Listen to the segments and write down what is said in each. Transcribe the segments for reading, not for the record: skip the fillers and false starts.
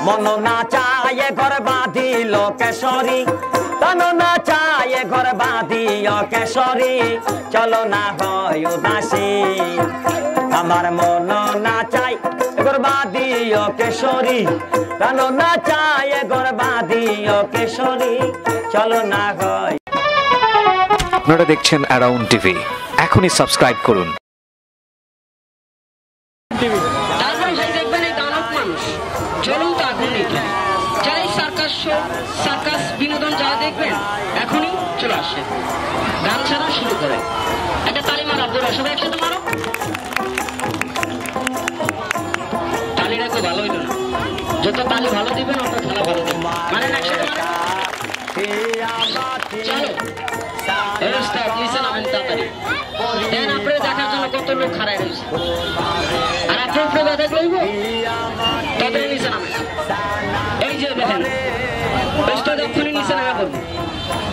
মন না চায় ঘর বাঁধিল কেশরী তন না চায় ঘর বাঁধিল কেশরী চলো না হয় উদাসী আমার মন না চায় ঘর বাঁধিল কেশরী তন না চায় ঘর বাঁধিল কেশরী চলো না হয়। আপনারা দেখছেন অ্যারাউন্ড টিভি, এখনই সাবস্ক্রাইব করুন। তারপরে ভাই দেখবেন এই দানব মানুষ জ্বলন্ত আগুন নিয়ে যারা এই সার্কাস বিনোদন যারা দেখবেন এখনই চলে আসে, গান ছাড়া শুরু করে। একটা তালি মারা বলো, সবাই একসাথে মারো। তালিটা তো ভালো হইল না, যত তালি ভালো দিবেন অত খেলা ভালো দিবেন। মানে একসাথে চলো নিচে নামেন তাড়াতাড়ি। দেন আপনারা দেখার জন্য কত লোক খাড়ায় রয়েছে, আর আপনার উপরে ব্যথা করব তাদের নিচে নামেন। এই যে দেখেন এক্ষুনি নিচে নামা করবো।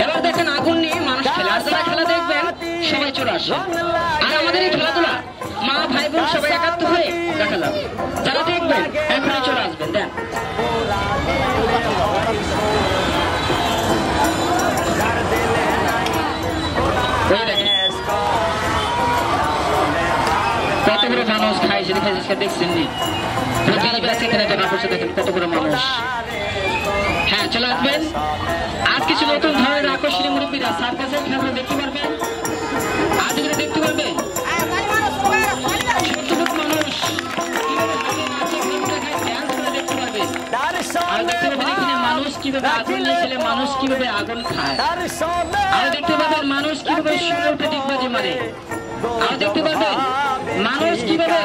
এবার দেখেন আগুন নিয়ে মানুষ খেলে, আর যারা খেলা দেখবেন সবাই চলে আসে। আর আমাদের এই খেলাধুলা মা ভাই বোন সবাই একাত্ম হয়ে দেখা যাবে। যারা দেখবেন এখনই চলে আসবেন। দেন কত বড় মানুষ খাইছে দেখছেন নি? দেখেন কত বড় মানুষ। হ্যাঁ চলে আসবেন। আজ কিছু নতুন ধরনের আকর্ষণীয় মুরব্বীরা সার্কাসের খেলা দেখতে পারবেন, আজ এগুলো দেখতে পারবেন। মানুষ আর দেখতে পাবেন এখানে মানুষ কিভাবে আগুন নিয়েছিলে, মানুষ কিভাবে আগুন খায়। আর দেখতে পাবেন মানুষ কিভাবে সুন্দর ডিগবাজি মারে। আর দেখতে পাবেন মানুষ কিভাবে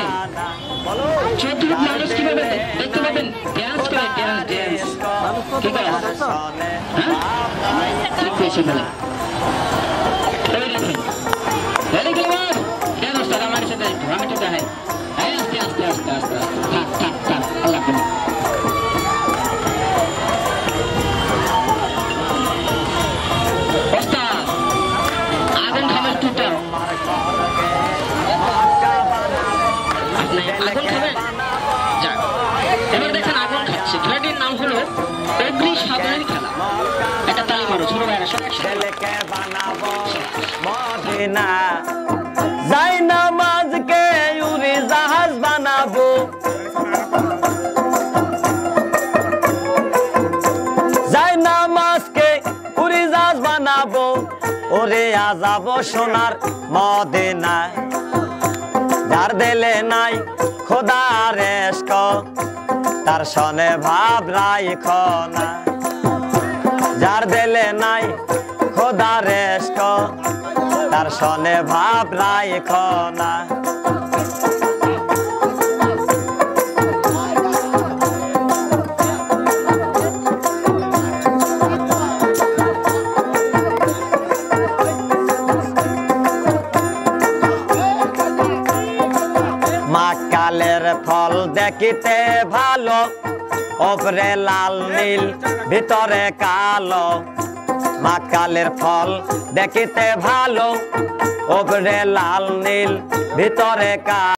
চতুর্থ মানুষ কিভাবে দেখতে পাবেন ড্যান্স করে। ড্যান্স ঠিক আছে, হ্যাঁ ঠিক পেয়েছি বলে আমার সাথে আমি তো দেখাই। আস্তে আস্তে আস্তে আস্তে থাক থাক থাক আল্লাহ আগুন খাবেন টুটা আগুন খাবেন। এবার দেখেন আগুন খাচ্ছে। খেলাটির নাম হলো অগ্নি সাগরের খেলা। একটা তালি মারো ছোট ভাইরা সব একসাথে। যাই নামাজকে উড়ি জাহাজ বানাবো, যাই নামাজকে উড়ি জাহাজ বানাবো, ওরে আজাব সোনার মদিনা। যার দিলে নাই খোদার ইশক তার সনে ভাব রাইখ না। যার দিলে নাই খোদার ইশক তার সনে ভাব রাইখ না। মাকালের ফল দেখিতে ভালো, ওপরে লাল নীল ভিতরে কালো। মাকালের ফল দেখিতে ভালো, ওপরে লাল নীল ভিতরে কালো।